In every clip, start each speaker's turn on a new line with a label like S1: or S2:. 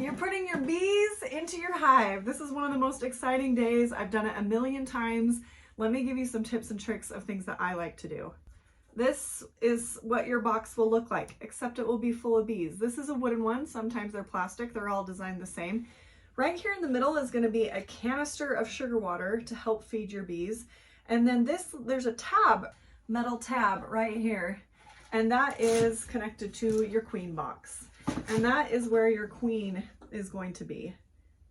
S1: You're putting your bees into your hive. This is one of the most exciting days. I've done it a million times. Let me give you some tips and tricks of things that I like to do. This is what your box will look like, except it will be full of bees. This is a wooden one. Sometimes they're plastic. They're all designed the same. Right here in the middle is going to be a canister of sugar water to help feed your bees. And then there's a tab, metal tab right here. And that is connected to your queen box. And that is where your queen is going to be.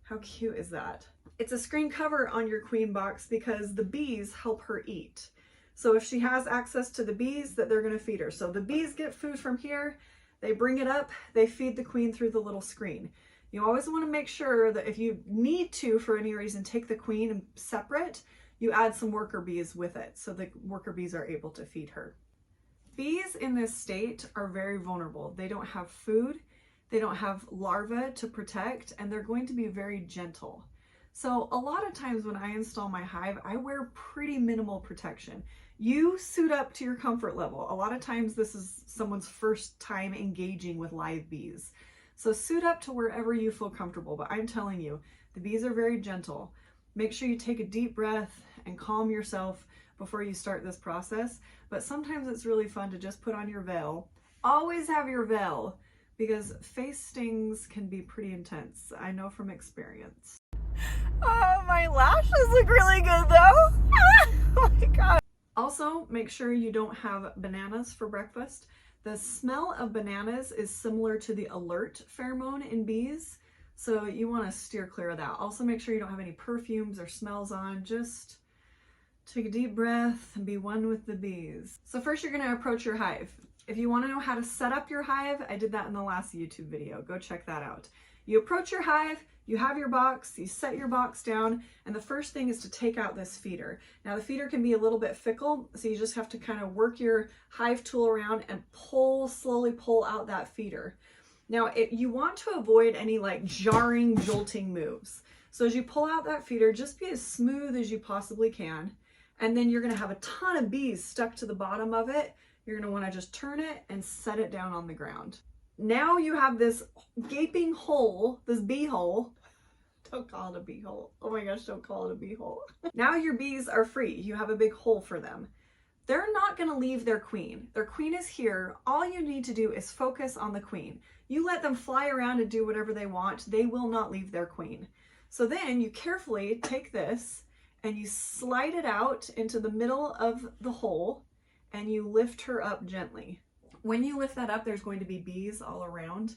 S1: How cute is that? It's a screen cover on your queen box because the bees help her eat. So if she has access to the bees, that they're going to feed her. So the bees get food from here, they bring it up, they feed the queen through the little screen. You always want to make sure that if you need to, for any reason, take the queen and separate, you add some worker bees with it so the worker bees are able to feed her. Bees in this state are very vulnerable. They don't have food, they don't have larvae to protect, and they're going to be very gentle. So a lot of times when I install my hive, I wear pretty minimal protection. You suit up to your comfort level. A lot of times this is someone's first time engaging with live bees. So suit up to wherever you feel comfortable, but I'm telling you, the bees are very gentle. Make sure you take a deep breath and calm yourself before you start this process. But sometimes it's really fun to just put on your veil. Always have your veil, because face stings can be pretty intense. I know from experience. Oh, my lashes look really good though. Oh my God. Also, make sure you don't have bananas for breakfast. The smell of bananas is similar to the alert pheromone in bees, so you want to steer clear of that. Also, make sure you don't have any perfumes or smells on. Just take a deep breath and be one with the bees. So first you're going to approach your hive. If you want to know how to set up your hive, I did that in the last YouTube video. Go check that out. You approach your hive, you have your box, you set your box down, and the first thing is to take out this feeder. Now the feeder can be a little bit fickle, so you just have to kind of work your hive tool around and slowly pull out that feeder. Now you want to avoid any like jarring, jolting moves. So as you pull out that feeder, just be as smooth as you possibly can. And then you're going to have a ton of bees stuck to the bottom of it. You're going to want to just turn it and set it down on the ground. Now you have this gaping hole, this bee hole. Don't call it a bee hole. Oh my gosh, don't call it a bee hole. Now your bees are free. You have a big hole for them. They're not going to leave their queen. Their queen is here. All you need to do is focus on the queen. You let them fly around and do whatever they want. They will not leave their queen. So then you carefully take this and you slide it out into the middle of the hole and you lift her up gently. When you lift that up, there's going to be bees all around.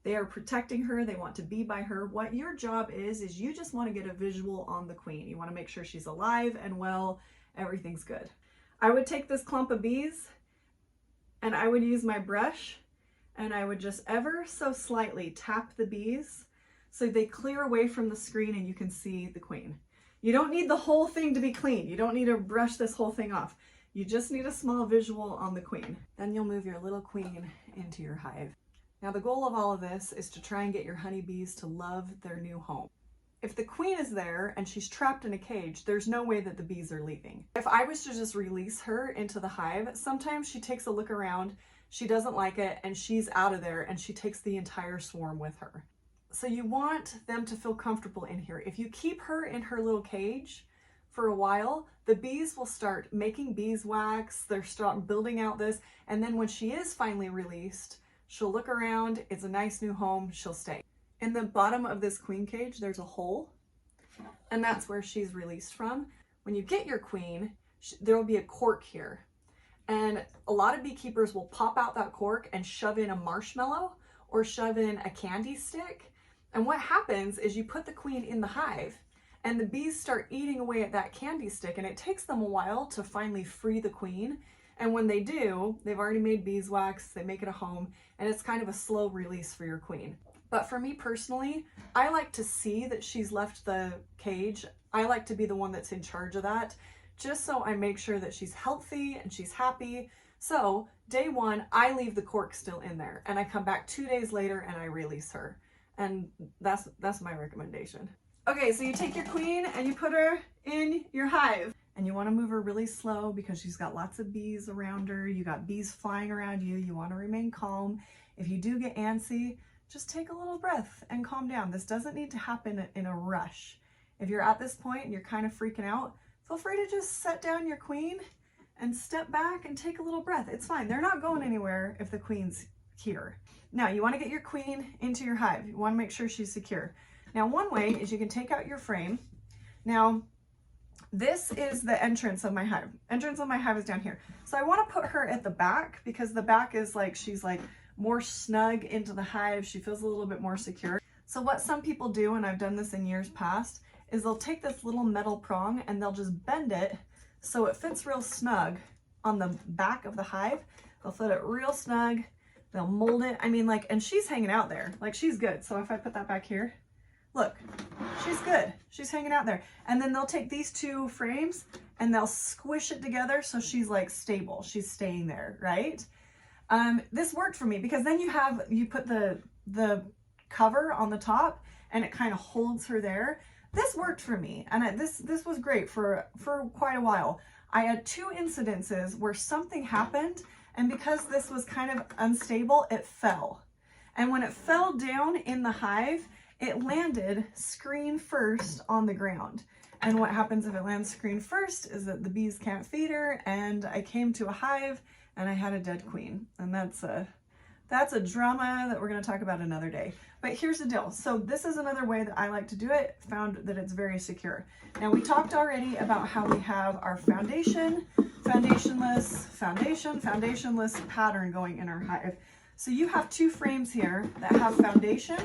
S1: They are protecting her. They want to be by her. What your job is you just want to get a visual on the queen. You want to make sure she's alive and well, everything's good. I would take this clump of bees and I would use my brush and I would just ever so slightly tap the bees so they clear away from the screen and you can see the queen. You don't need the whole thing to be clean. You don't need to brush this whole thing off. You just need a small visual on the queen. Then you'll move your little queen into your hive. Now the goal of all of this is to try and get your honeybees to love their new home. If the queen is there and she's trapped in a cage, there's no way that the bees are leaving. If I was to just release her into the hive, sometimes she takes a look around, she doesn't like it, and she's out of there and she takes the entire swarm with her. So you want them to feel comfortable in here. If you keep her in her little cage for a while, the bees will start making beeswax, they'll start building out this, and then when she is finally released, she'll look around, it's a nice new home, she'll stay. In the bottom of this queen cage, there's a hole, and that's where she's released from. When you get your queen, there'll be a cork here. And a lot of beekeepers will pop out that cork and shove in a marshmallow or shove in a candy stick. And what happens is you put the queen in the hive and the bees start eating away at that candy stick, and it takes them a while to finally free the queen. And when they do, they've already made beeswax, they make it a home, and it's kind of a slow release for your queen. But for me personally, I like to see that she's left the cage. I like to be the one that's in charge of that, just so I make sure that she's healthy and she's happy. So day one, I leave the cork still in there, and I come back 2 days later and I release her. And that's my recommendation. Okay, so you take your queen and you put her in your hive. And you want to move her really slow because she's got lots of bees around her. You got bees flying around you. You want to remain calm. If you do get antsy, just take a little breath and calm down. This doesn't need to happen in a rush. If you're at this point and you're kind of freaking out, feel free to just set down your queen and step back and take a little breath. It's fine. They're not going anywhere if the queen's here. Now, you want to get your queen into your hive. You want to make sure she's secure. Now, one way is you can take out your frame. Now, this is the entrance of my hive. Entrance of my hive is down here. So I want to put her at the back because the back is like, she's like more snug into the hive. She feels a little bit more secure. So what some people do, and I've done this in years past, is they'll take this little metal prong and they'll just bend it so it fits real snug on the back of the hive. They'll fit it real snug. They'll mold it. I mean, like, and she's hanging out there. Like, she's good. So if I put that back here, look, she's good. She's hanging out there. And then they'll take these two frames and they'll squish it together so she's like stable. She's staying there, right? This worked for me because then you put the cover on the top and it kind of holds her there. This worked for me, and this was great for quite a while. I had 2 incidences where something happened, and because this was kind of unstable, it fell. And when it fell down in the hive, it landed screen first on the ground. And what happens if it lands screen first is that the bees can't feed her, and I came to a hive and I had a dead queen. And that's a drama that we're going to talk about another day. But here's the deal. So this is another way that I like to do it. Found that it's very secure. Now, we talked already about how we have our foundation, foundationless, foundation, foundationless pattern going in our hive. So you have 2 frames here that have foundation,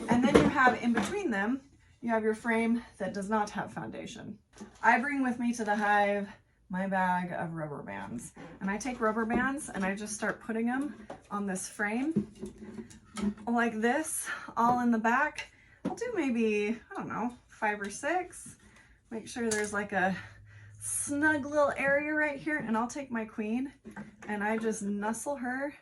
S1: and then you have in between them, you have your frame that does not have foundation. I bring with me to the hive my bag of rubber bands, and I take rubber bands and I just start putting them on this frame like this, all in the back. I'll do maybe, I don't know, 5 or 6. Make sure there's like a snug little area right here, and I'll take my queen and I just nestle her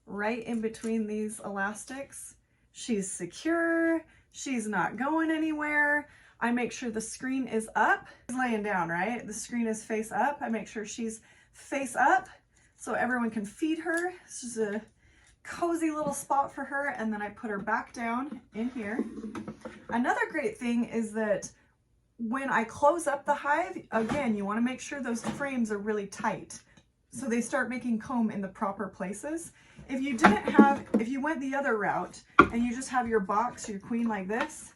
S1: right in between these elastics. She's secure. She's not going anywhere. I make sure the screen is up. She's laying down, right? The screen is face up. I make sure she's face up so everyone can feed her. It's just a cozy little spot for her. And then I put her back down in here. Another great thing is that when I close up the hive, again, you want to make sure those frames are really tight so they start making comb in the proper places. If you went the other route and you just have your box, your queen like this,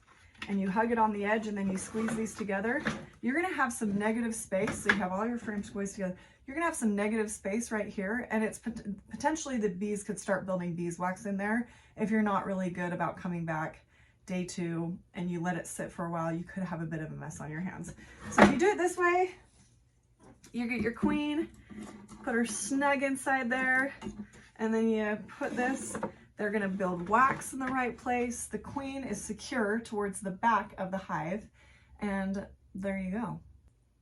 S1: and you hug it on the edge and then you squeeze these together, you're going to have some negative space. So you have all your frames squeezed together. You're going to have some negative space right here, and it's potentially the bees could start building beeswax in there. If you're not really good about coming back day 2 and you let it sit for a while, you could have a bit of a mess on your hands. So if you do it this way, you get your queen, put her snug inside there, and then you put this. They're going to build wax in the right place. The queen is secure towards the back of the hive, and there you go.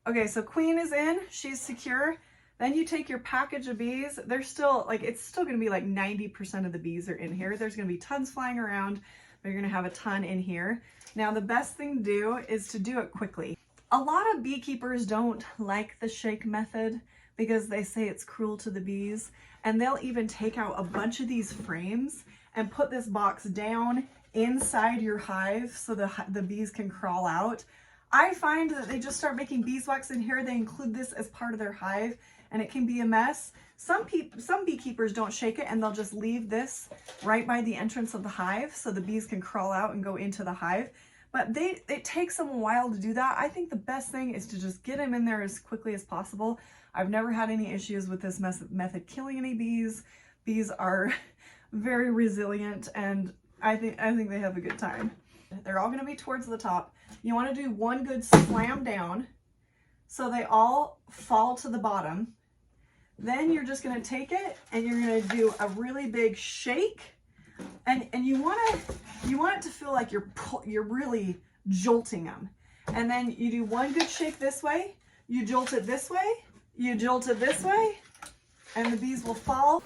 S1: Okay, so queen is in, she's secure. Then you take your package of bees. They're still like, it's still going to be like 90% of the bees are in here. There's going to be tons flying around, but you're going to have a ton in here. Now, the best thing to do is to do it quickly. A lot of beekeepers don't like the shake method because they say it's cruel to the bees, and they'll even take out a bunch of these frames and put this box down inside your hive so the bees can crawl out. I find that they just start making beeswax in here. They include this as part of their hive, and it can be a mess. Some beekeepers don't shake it, and they'll just leave this right by the entrance of the hive so the bees can crawl out and go into the hive. But it takes them a while to do that. I think the best thing is to just get them in there as quickly as possible. I've never had any issues with this method killing any bees. Bees are very resilient, and I think they have a good time. They're all going to be towards the top. You want to do one good slam down so they all fall to the bottom. Then you're just going to take it and you're going to do a really big shake, and you want it to feel like you're really jolting them. And then you do one good shake this way, you jolt it this way, you jolt it this way, and the bees will fall.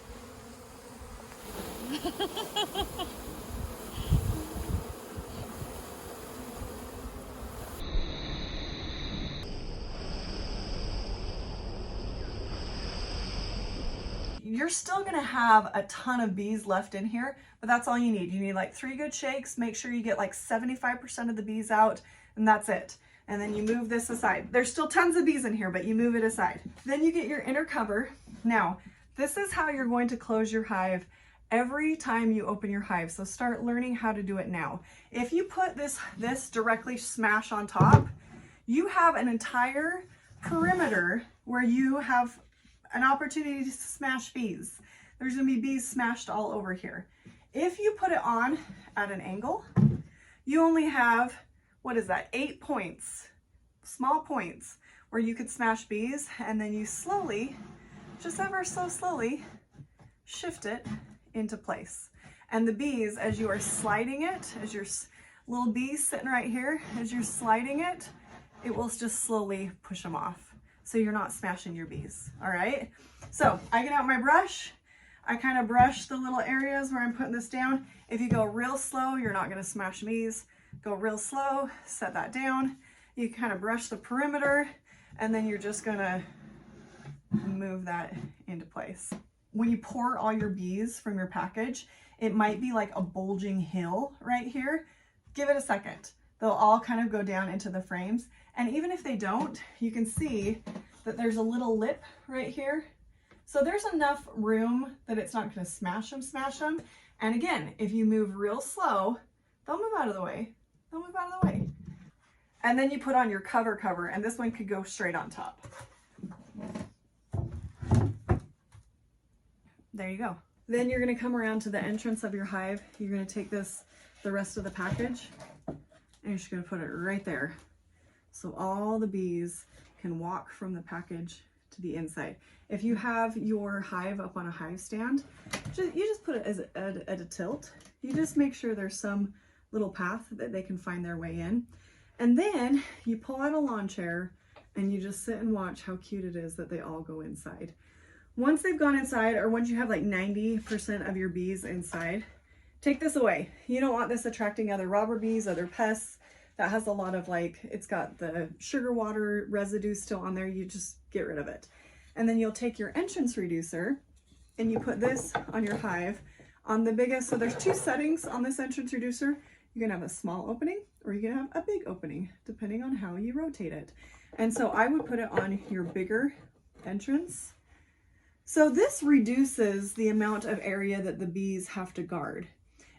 S1: You're you're still gonna have a ton of bees left in here, but that's all you need. You need like 3 good shakes, make sure you get like 75% of the bees out, and that's it. And then you move this aside. There's still tons of bees in here, but you move it aside. Then you get your inner cover. Now, this is how you're going to close your hive every time you open your hive. So start learning how to do it now. If you put this directly smash on top, you have an entire perimeter where you have an opportunity to smash bees. There's gonna be bees smashed all over here. If you put it on at an angle, you only have, what is that, 8 points, small points, where you could smash bees, and then you slowly, just ever so slowly, shift it into place. And the bees, as you are sliding it, as your little bees sitting right here, as you're sliding it, it will just slowly push them off. So you're not smashing your bees, all right? So I get out my brush, I kind of brush the little areas where I'm putting this down. If you go real slow, you're not gonna smash bees. Go real slow, set that down. You kind of brush the perimeter, and then you're just gonna move that into place. When you pour all your bees from your package, it might be like a bulging hill right here. Give it a second. They'll all kind of go down into the frames. And even if they don't, you can see that there's a little lip right here. So there's enough room that it's not gonna smash them. And again, if you move real slow, they'll move out of the way. They'll move out of the way. And then you put on your cover, and this one could go straight on top. There you go. Then you're gonna come around to the entrance of your hive. You're gonna take the rest of the package, and you're just gonna put it right there. So all the bees can walk from the package to the inside. If you have your hive up on a hive stand, you just put it at a tilt. You just make sure there's some little path that they can find their way in. And then you pull out a lawn chair and you just sit and watch how cute it is that they all go inside. Once they've gone inside, or once you have like 90% of your bees inside, take this away. You don't want this attracting other robber bees, other pests. That has a lot of it's got the sugar water residue still on there. You just get rid of it. And then you'll take your entrance reducer and you put this on your hive on the biggest. So there's 2 settings on this entrance reducer. You can have a small opening or you can have a big opening, depending on how you rotate it. And so I would put it on your bigger entrance. So this reduces the amount of area that the bees have to guard.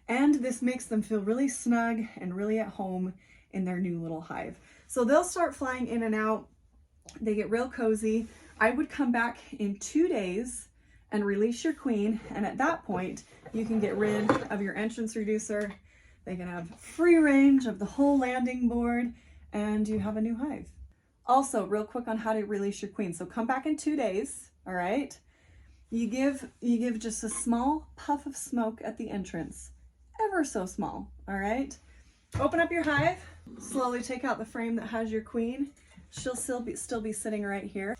S1: And this makes them feel really snug and really at home in their new little hive. So they'll start flying in and out. They get real cozy. I would come back in 2 days and release your queen. And at that point, you can get rid of your entrance reducer. They can have free range of the whole landing board, and you have a new hive. Also, real quick on how to release your queen. So come back in 2 days, all right? You give just a small puff of smoke at the entrance, ever so small, all right? Open up your hive, slowly take out the frame that has your queen. She'll still be sitting right here.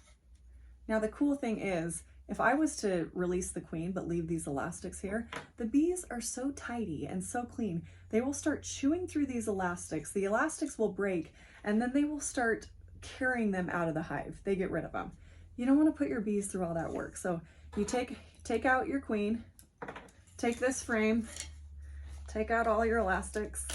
S1: Now the cool thing is, if I was to release the queen but leave these elastics here, the bees are so tidy and so clean, they will start chewing through these elastics. The elastics will break, and then they will start carrying them out of the hive. They get rid of them. You don't want to put your bees through all that work. So you take out your queen, take this frame, take out all your elastics.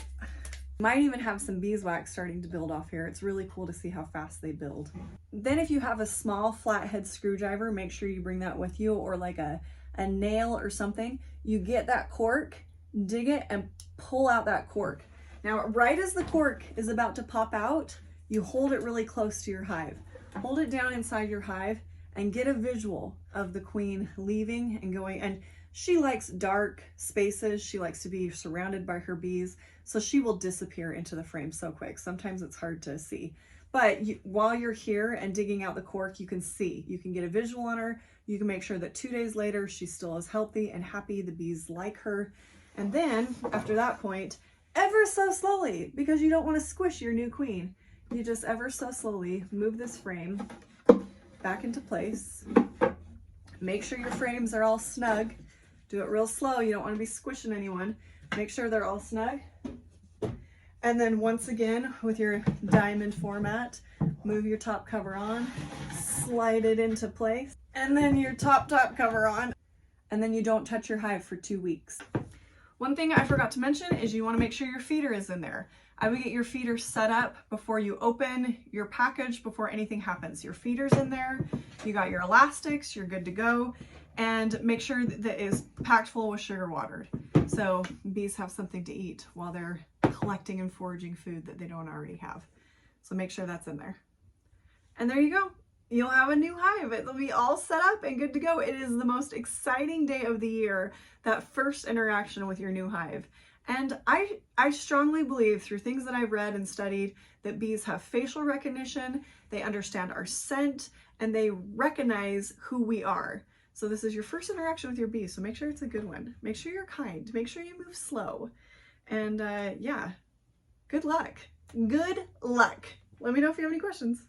S1: Might even have some beeswax starting to build off here. It's really cool to see how fast they build. Then if you have a small flathead screwdriver, make sure you bring that with you, or like a nail or something. You get that cork, dig it, and pull out that cork. Now, right as the cork is about to pop out, you hold it really close to your hive. Hold it down inside your hive and get a visual of the queen leaving and going. And she likes dark spaces. She likes to be surrounded by her bees. So she will disappear into the frame so quick. Sometimes it's hard to see. But while you're here and digging out the cork, you can see. You can get a visual on her. You can make sure that 2 days later, she still is healthy and happy. The bees like her. And then, after that point, ever so slowly, because you don't want to squish your new queen, you just ever so slowly move this frame back into place. Make sure your frames are all snug. Do it real slow. You don't want to be squishing anyone. Make sure they're all snug. And then once again, with your diamond format, move your top cover on, slide it into place, and then your top cover on. and then you don't touch your hive for 2 weeks. One thing I forgot to mention is you want to make sure your feeder is in there. I would get your feeder set up before you open your package, before anything happens. Your feeder's in there, you got your elastics, you're good to go, and make sure that it is packed full with sugar water. So bees have something to eat while they're collecting and foraging food that they don't already have. So make sure that's in there. And there you go. You'll have a new hive. It'll be all set up and good to go. It is the most exciting day of the year, that first interaction with your new hive. And I strongly believe, through things that I've read and studied, that bees have facial recognition, they understand our scent, and they recognize who we are. So this is your first interaction with your bees, so make sure it's a good one. Make sure you're kind. Make sure you move slow. And yeah, good luck. Good luck. Let me know if you have any questions.